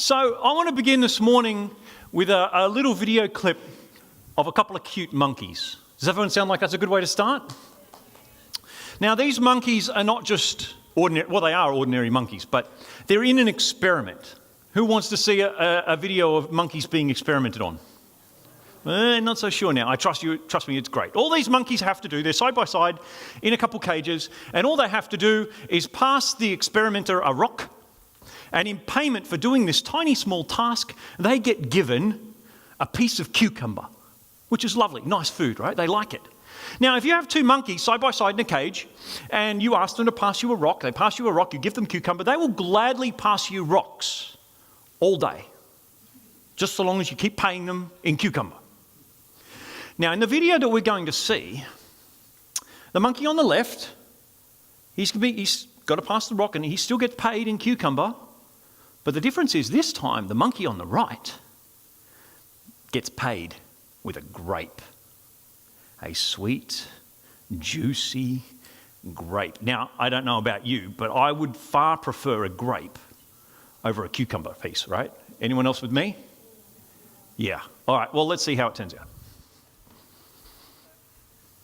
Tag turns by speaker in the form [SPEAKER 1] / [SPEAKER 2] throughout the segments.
[SPEAKER 1] So I want to begin this morning with a little video clip of a couple of cute monkeys. Does everyone sound like that's a good way to start? Now, these monkeys are not just ordinary, well, they are ordinary monkeys, but they're in an experiment. Who wants to see a video of monkeys being experimented on? Not so sure now. I trust you. Trust me, it's great. All these monkeys have to do, they're side by side in a couple cages, and all they have to do is pass the experimenter a rock, and in payment for doing this tiny small task, they get given a piece of cucumber, which is lovely, nice food, right? They like it. Now, if you have two monkeys side by side in a cage, and you ask them to pass you a rock, they pass you a rock, you give them cucumber, they will gladly pass you rocks all day, just so long as you keep paying them in cucumber. Now, in the video that we're going to see, the monkey on the left, he's got to pass the rock and he still gets paid in cucumber. But the difference is this time, the monkey on the right gets paid with a grape. A sweet, juicy grape. Now, I don't know about you, but I would far prefer a grape over a cucumber piece, right? Anyone else with me? Yeah. All right, well, let's see how it turns out.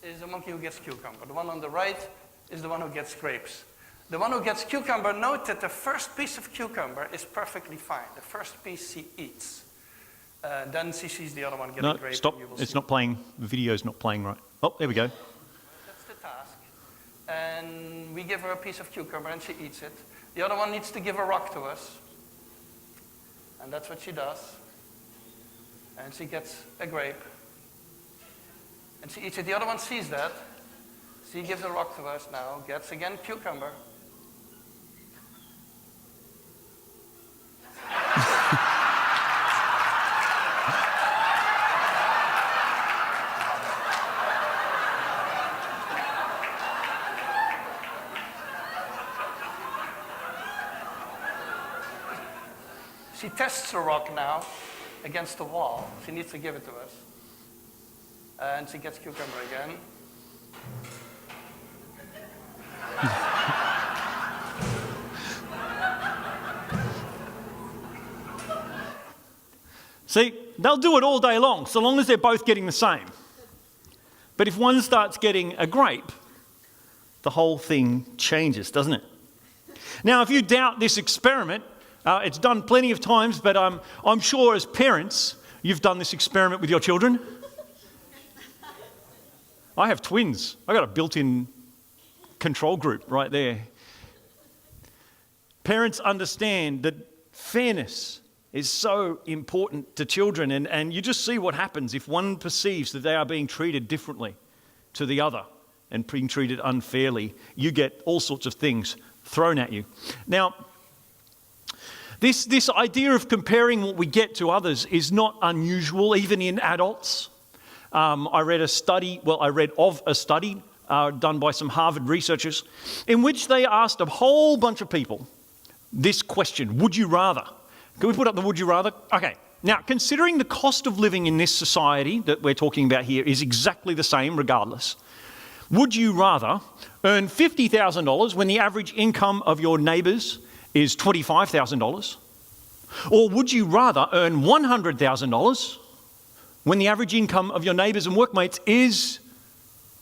[SPEAKER 2] Is the monkey who gets cucumber. The one on the right is the one who gets grapes. The one who gets cucumber, note that the first piece of cucumber is perfectly fine. The first piece she eats. Then she sees the other one getting grapes.
[SPEAKER 1] Stop. It's not playing. The video's not playing right. Oh, there we go.
[SPEAKER 2] That's the task. And we give her a piece of cucumber and she eats it. The other one needs to give a rock to us. And that's what she does. And she gets a grape. And she eats it. The other one sees that. She gives a rock to us now, gets again cucumber. She tests the rock now against the wall. She needs to give it to us. And she gets cucumber again.
[SPEAKER 1] See, they'll do it all day long, so long as they're both getting the same. But if one starts getting a grape, the whole thing changes, doesn't it? Now, if you doubt this experiment, it's done plenty of times, but I'm sure as parents, you've done this experiment with your children. I have twins. I got a built-in control group right there. Parents understand that fairness is so important to children, and you just see what happens if one perceives that they are being treated differently to the other and being treated unfairly. You get all sorts of things thrown at you. Now, this idea of comparing what we get to others is not unusual, even in adults. I read of a study done by some Harvard researchers in which they asked a whole bunch of people this question: would you rather? Can we put up the would you rather? Okay. Now, considering the cost of living in this society that we're talking about here is exactly the same regardless, would you rather earn $50,000 when the average income of your neighbours is $25,000? Or would you rather earn $100,000 when the average income of your neighbours and workmates is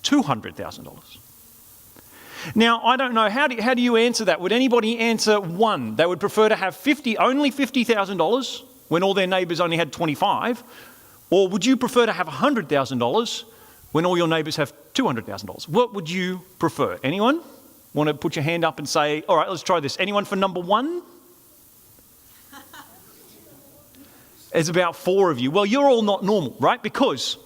[SPEAKER 1] $200,000? Now, I don't know, how do you answer that? Would anybody answer one? They would prefer to have only $50,000 when all their neighbours only had $25,000, or would you prefer to have $100,000 when all your neighbours have $200,000? What would you prefer? Anyone want to put your hand up and say, all right, let's try this. Anyone for number one? There's about 4 of you. Well, you're all not normal, right? Because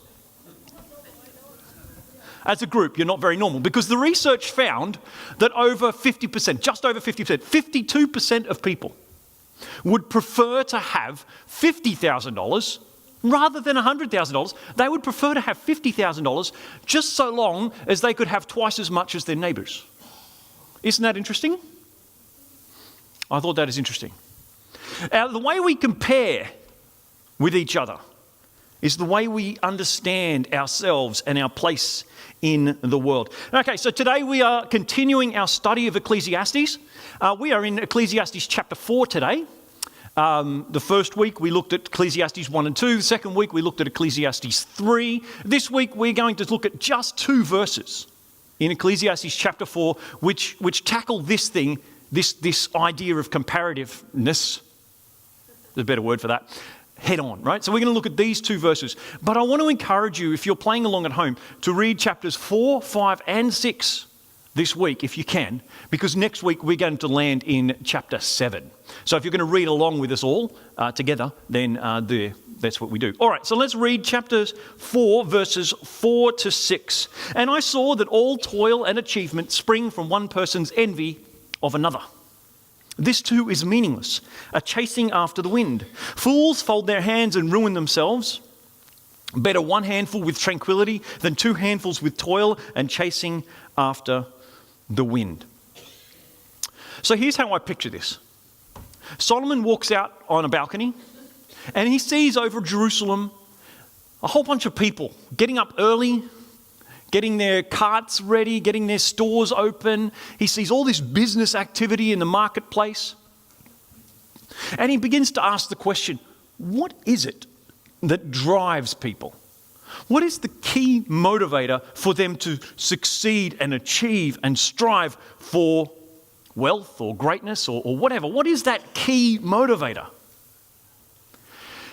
[SPEAKER 1] as a group, you're not very normal, because the research found that over 50%, just over 50%, 52% of people would prefer to have $50,000 rather than $100,000. They would prefer to have $50,000 just so long as they could have twice as much as their neighbours. Isn't that interesting? I thought that is interesting. The way we compare with each other is the way we understand ourselves and our place in the world. Okay, so today we are continuing our study of Ecclesiastes. We are in Ecclesiastes chapter 4 today. The first week we looked at Ecclesiastes 1 and 2. The second week we looked at Ecclesiastes 3. This week we're going to look at just 2 verses in Ecclesiastes chapter 4, which tackle this thing, this idea of comparativeness. There's a better word for that. Head on, right? So we're going to look at these 2 verses. But I want to encourage you, if you're playing along at home, to read chapters 4, 5 and 6 this week, if you can, because next week we're going to land in chapter 7. So if you're going to read along with us all together, then that's what we do. All right, so let's read chapters 4, verses 4 to 6. And I saw that all toil and achievement spring from one person's envy of another. This too is meaningless, a chasing after the wind. Fools fold their hands and ruin themselves. Better 1 handful with tranquility than 2 handfuls with toil and chasing after the wind. So here's how I picture this. Solomon walks out on a balcony and he sees over Jerusalem a whole bunch of people getting up early, getting their carts ready, getting their stores open. He sees all this business activity in the marketplace. And he begins to ask the question, what is it that drives people? What is the key motivator for them to succeed and achieve and strive for wealth or greatness or whatever? What is that key motivator?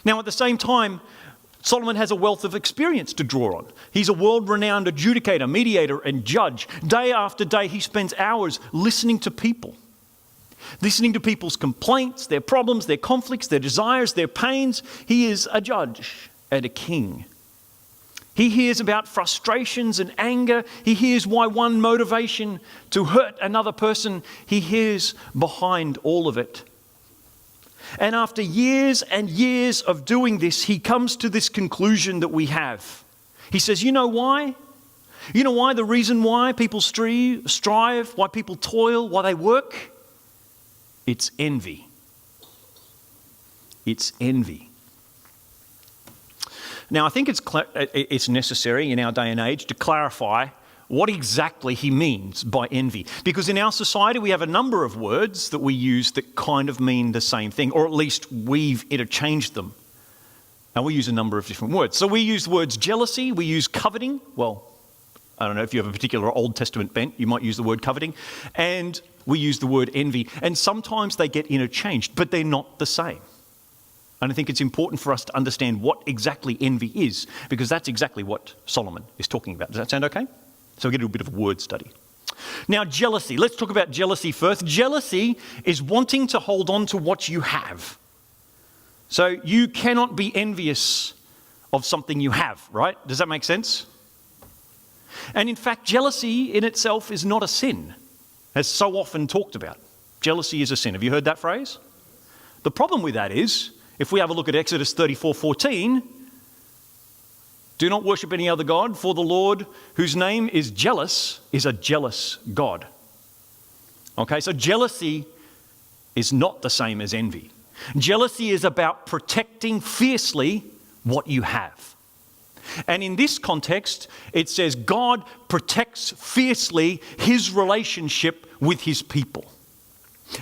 [SPEAKER 1] Now, at the same time, Solomon has a wealth of experience to draw on. He's a world-renowned adjudicator, mediator, and judge. Day after day, he spends hours listening to people. Listening to people's complaints, their problems, their conflicts, their desires, their pains. He is a judge and a king. He hears about frustrations and anger. He hears why one motivation to hurt another person, he hears behind all of it. And after years and years of doing this, he comes to this conclusion that we have. He says, you know why? You know why? The reason why people strive, why people toil, why they work? It's envy. It's envy. Now, I think it's necessary in our day and age to clarify what exactly he means by envy. Because in our society, we have a number of words that we use that kind of mean the same thing, or at least we've interchanged them. And we use a number of different words. So we use the words jealousy, we use coveting. Well, I don't know, if you have a particular Old Testament bent, you might use the word coveting. And we use the word envy. And sometimes they get interchanged, but they're not the same. And I think it's important for us to understand what exactly envy is, because that's exactly what Solomon is talking about. Does that sound okay? So we're going to do a bit of a word study. Now, jealousy. Let's talk about jealousy first. Jealousy is wanting to hold on to what you have. So you cannot be envious of something you have, right? Does that make sense? And in fact, jealousy in itself is not a sin, as so often talked about. Jealousy is a sin. Have you heard that phrase? The problem with that is, if we have a look at Exodus 34:14, do not worship any other God, for the Lord, whose name is jealous, is a jealous God. Okay, so jealousy is not the same as envy. Jealousy is about protecting fiercely what you have. And in this context, it says God protects fiercely his relationship with his people.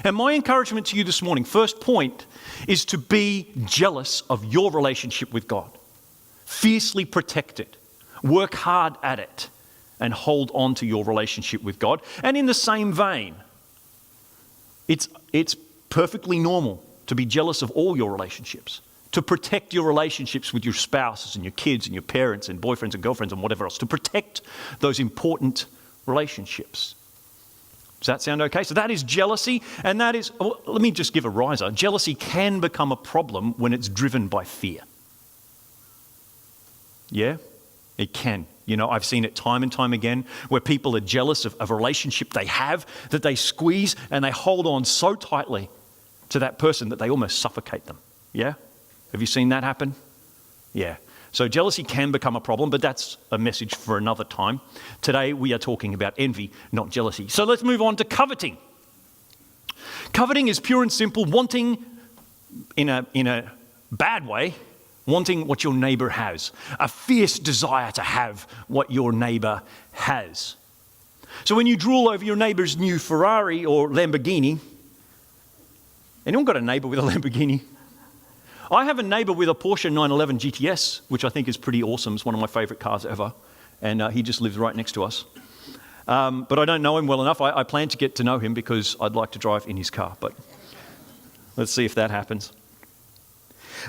[SPEAKER 1] And my encouragement to you this morning, first point, is to be jealous of your relationship with God. Fiercely protect it. Work hard at it and hold on to your relationship with God. And in the same vein, it's perfectly normal to be jealous of all your relationships, to protect your relationships with your spouses and your kids and your parents and boyfriends and girlfriends and whatever else, to protect those important relationships. Does that sound okay? So that is jealousy, and that is, let me just give a riser. Jealousy can become a problem when it's driven by fear. Yeah, it can. You know, I've seen it time and time again where people are jealous of a relationship they have, that they squeeze and they hold on so tightly to that person that they almost suffocate them. Yeah? Have you seen that happen? Yeah. So jealousy can become a problem, but that's a message for another time. Today we are talking about envy, not jealousy. So let's move on to coveting. Coveting is pure and simple, wanting in a bad way, wanting what your neighbour has. A fierce desire to have what your neighbour has. So when you drool over your neighbour's new Ferrari or Lamborghini, Anyone got a neighbour with a Lamborghini? I have a neighbour with a Porsche 911 GTS, which I think is pretty awesome. It's one of my favourite cars ever. And he just lives right next to us. But I don't know him well enough. I plan to get to know him because I'd like to drive in his car. But let's see if that happens.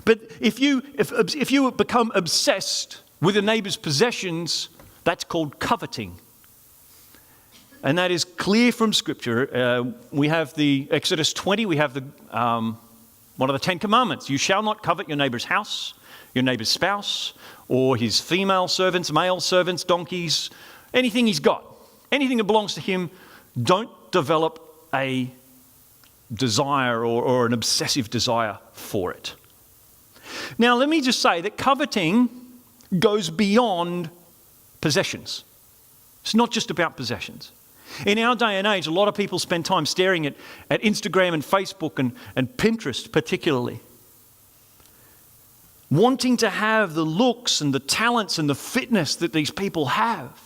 [SPEAKER 1] But if you become obsessed with a neighbour's possessions, that's called coveting. And that is clear from Scripture. We have the Exodus 20, we have the one of the 10 Commandments. You shall not covet your neighbour's house, your neighbour's spouse, or his female servants, male servants, donkeys, anything he's got. Anything that belongs to him, don't develop a desire or an obsessive desire for it. Now, let me just say that coveting goes beyond possessions. It's not just about possessions. In our day and age, a lot of people spend time staring at Instagram and Facebook and Pinterest particularly, wanting to have the looks and the talents and the fitness that these people have,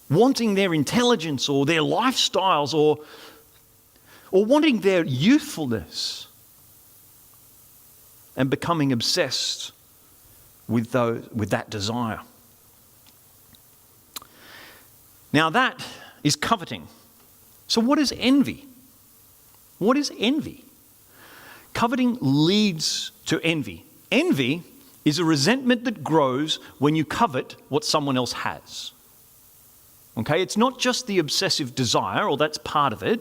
[SPEAKER 1] wanting their intelligence or their lifestyles or wanting their youthfulness, and becoming obsessed with that desire. Now that is coveting. So what is envy? What is envy? Coveting leads to envy. Envy is a resentment that grows when you covet what someone else has. Okay, it's not just the obsessive desire, or that's part of it,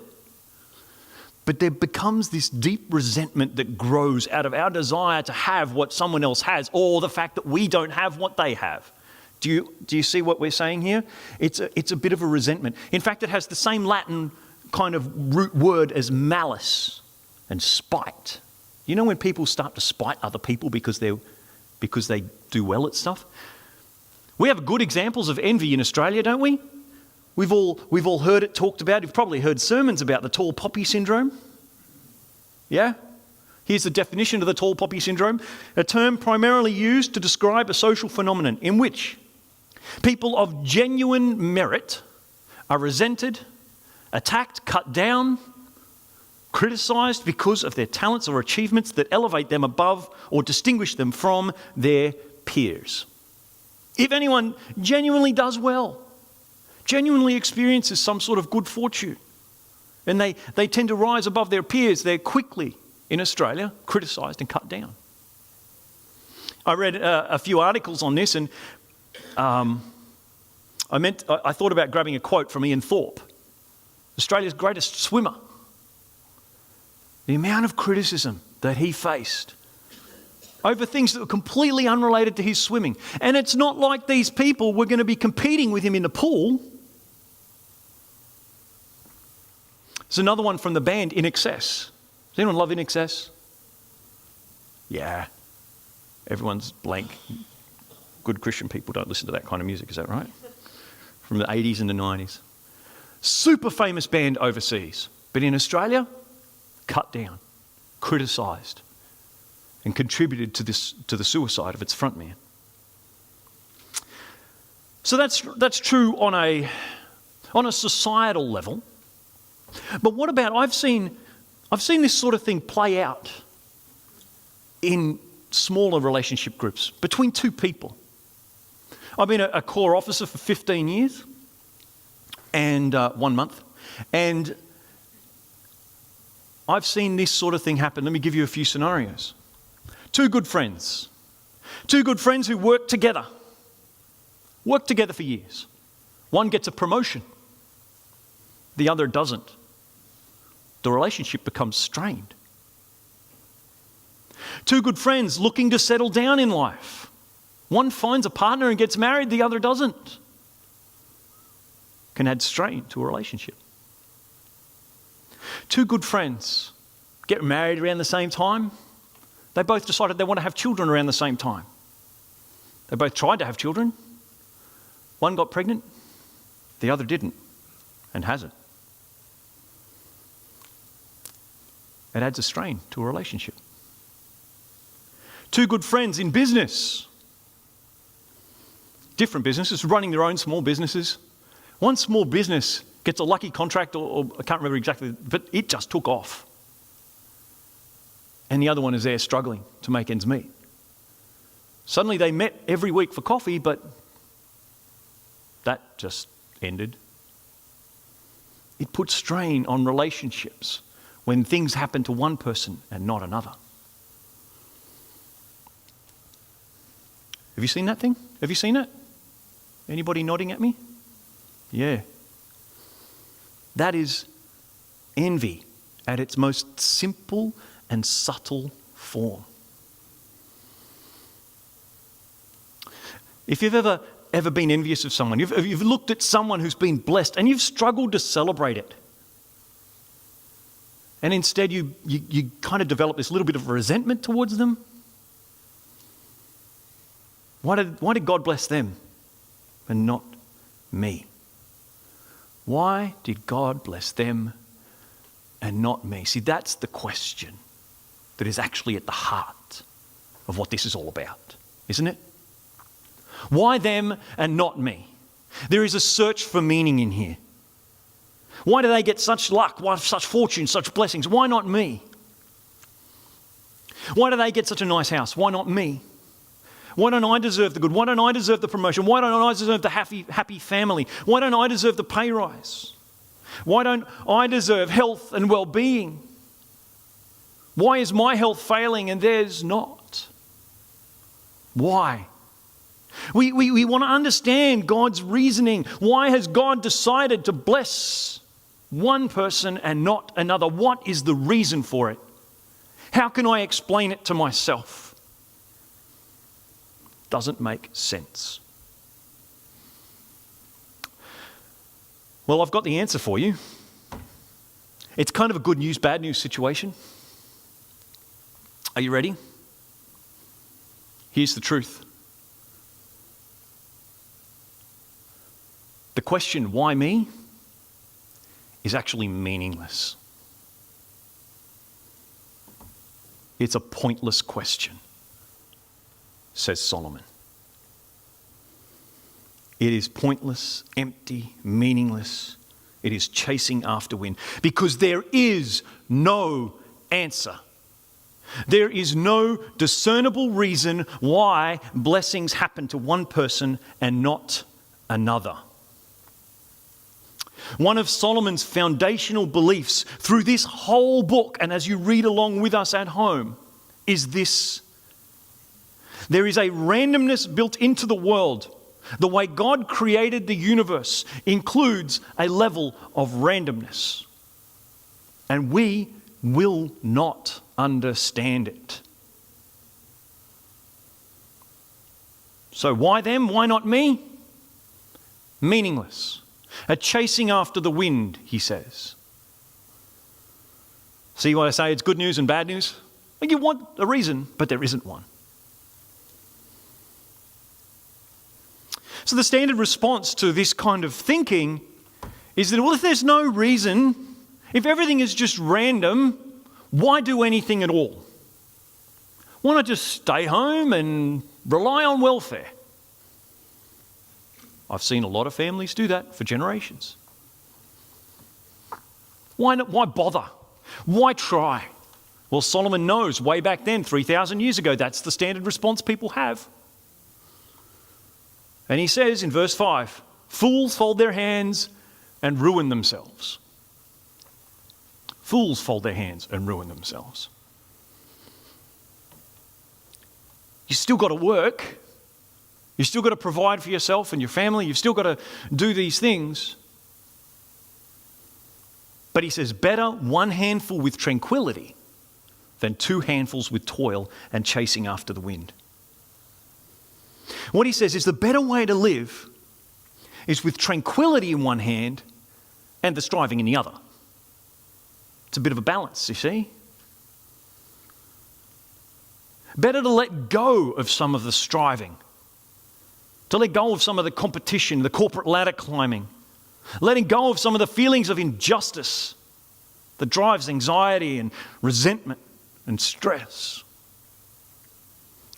[SPEAKER 1] but there becomes this deep resentment that grows out of our desire to have what someone else has, or the fact that we don't have what they have. Do you see what we're saying here? It's a bit of a resentment. In fact, it has the same Latin kind of root word as malice and spite. You know when people start to spite other people because they do well at stuff? We have good examples of envy in Australia, don't we? We've all heard it talked about. You've probably heard sermons about the tall poppy syndrome. Yeah? Here's the definition of the tall poppy syndrome. A term primarily used to describe a social phenomenon in which people of genuine merit are resented, attacked, cut down, criticised because of their talents or achievements that elevate them above or distinguish them from their peers. If anyone genuinely does well, genuinely experiences some sort of good fortune, and they tend to rise above their peers, they're quickly, in Australia, criticised and cut down. I read a few articles on this, and I thought about grabbing a quote from Ian Thorpe, Australia's greatest swimmer. The amount of criticism that he faced over things that were completely unrelated to his swimming. And it's not like these people were going to be competing with him in the pool. There's another one from the band In Excess. Does anyone love In Excess? Yeah. Everyone's blank. Good Christian people don't listen to that kind of music, is that right? From the 80s and the 90s. Super famous band overseas. But in Australia, cut down, criticised, and contributed to the suicide of its frontman. So that's true on a societal level. But what about I've seen this sort of thing play out in smaller relationship groups between two people. I've been a corps officer for 15 years and 1 month, and I've seen this sort of thing happen. Let me give you a few scenarios. Two good friends who work together for years. One gets a promotion, the other doesn't. The relationship becomes strained. Two good friends looking to settle down in life. One finds a partner and gets married, the other doesn't. Can add strain to a relationship. Two good friends get married around the same time. They both decided they want to have children around the same time. They both tried to have children. One got pregnant, the other didn't and hasn't. It adds a strain to a relationship. Two good friends in business. Different businesses, running their own small businesses. One small business gets a lucky contract, or I can't remember exactly, but it just took off. and the other one is there struggling to make ends meet. Suddenly they met every week for coffee, but that just ended. It puts strain on relationships when things happen to one person and not another. Have you seen that thing? Have you seen it? Anybody nodding at me? Yeah. That is envy at its most simple and subtle form. If you've ever been envious of someone, you've looked at someone who's been blessed and you've struggled to celebrate it, and instead you kind of develop this little bit of resentment towards them. Why did God bless them and not me? Why did God bless them and not me? See, that's the question that is actually at the heart of what this is all about, isn't it? Why them and not me? There is a search for meaning in here. Why do they get such luck, why such fortune, such blessings? Why not me? Why do they get such a nice house? Why not me? Why don't I deserve the good? Why don't I deserve the promotion? Why don't I deserve the happy family? Why don't I deserve the pay rise? Why don't I deserve health and well-being? Why is my health failing and theirs not? Why? We want to understand God's reasoning. Why has God decided to bless one person and not another? What is the reason for it? How can I explain it to myself? Doesn't make sense. Well, I've got the answer for you. It's kind of a good news, bad news situation. Are you ready? Here's the truth. The question, why me, is actually meaningless. It's a pointless question, says Solomon. It is pointless, empty, meaningless. It is chasing after wind because there is no answer. There is no discernible reason why blessings happen to one person and not another. One of Solomon's foundational beliefs through this whole book, and as you read along with us at home, is this: there is a randomness built into the world. The way God created the universe includes a level of randomness, and we will not understand it. So why them? Why not me? Meaningless. A chasing after the wind, he says. See what I say? It's good news and bad news. Like, you want a reason, but there isn't one. So the standard response to this kind of thinking is that, well, if there's no reason, if everything is just random, why do anything at all? Why not just stay home and rely on welfare? I've seen a lot of families do that for generations. Why not? Why bother? Why try? Well, Solomon knows way back then, 3,000 years ago, that's the standard response people have. And he says in verse 5, fools fold their hands and ruin themselves. Fools fold their hands and ruin themselves. You still got to work. You've still got to provide for yourself and your family. You've still got to do these things. But he says, better one handful with tranquility than two handfuls with toil and chasing after the wind. What he says is the better way to live is with tranquility in one hand and the striving in the other. It's a bit of a balance, you see. Better to let go of some of the striving, to let go of some of the competition, the corporate ladder climbing, letting go of some of the feelings of injustice that drives anxiety and resentment and stress.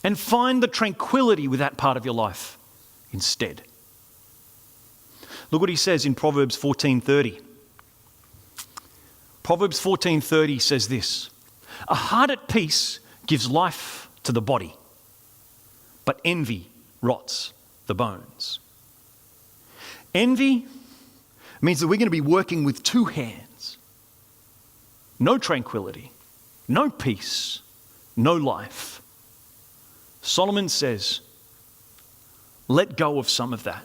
[SPEAKER 1] And find the tranquility with that part of your life instead. Look what he says in Proverbs 14:30. Proverbs 14:30 says this: A heart at peace gives life to the body, but envy rots the bones. Envy means that we're going to be working with two hands. No tranquility, no peace, no life. Solomon says, let go of some of that.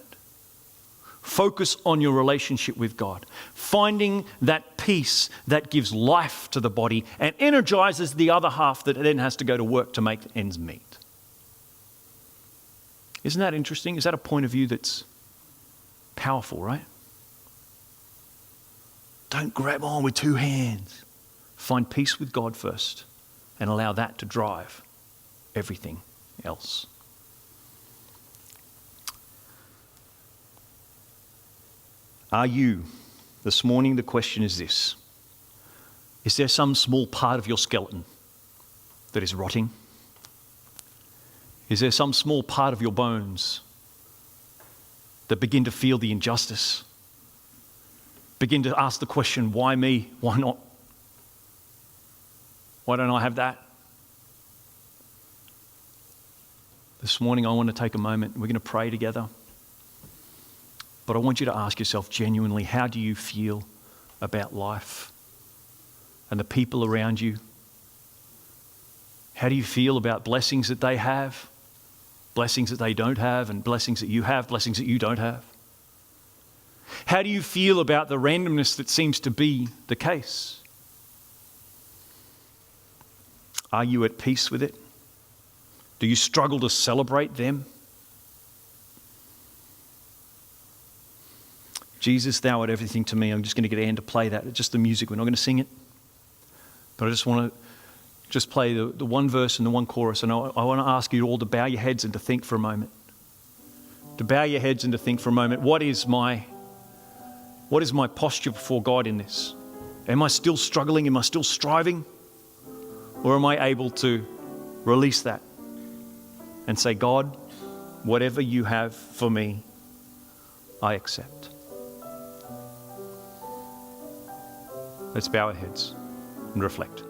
[SPEAKER 1] Focus on your relationship with God, finding that peace that gives life to the body and energizes the other half that then has to go to work to make ends meet. Isn't that interesting? Is that a point of view that's powerful, right? Don't grab on with two hands. Find peace with God first and allow that to drive everything else. Are you, this morning the question is this, is there some small part of your skeleton that is rotting? Is there some small part of your bones that begin to feel the injustice? Begin to ask the question, why me? Why not? Why don't I have that? This morning I want to take a moment. We're going to pray together. But I want you to ask yourself genuinely, how do you feel about life and the people around you? How do you feel about blessings that they have, blessings that they don't have, and blessings that you have, blessings that you don't have? How do you feel about the randomness that seems to be the case? Are you at peace with it? Do you struggle to celebrate them? Jesus, thou art everything to me. I'm just going to get Anne to play that. It's just the music. We're not going to sing it. But I just want to just play the one verse and the one chorus. And I want to ask you all to bow your heads and to think for a moment. To bow your heads and to think for a moment. What is my posture before God in this? Am I still struggling? Am I still striving? Or am I able to release that and say, God, whatever you have for me, I accept. Let's bow our heads and reflect.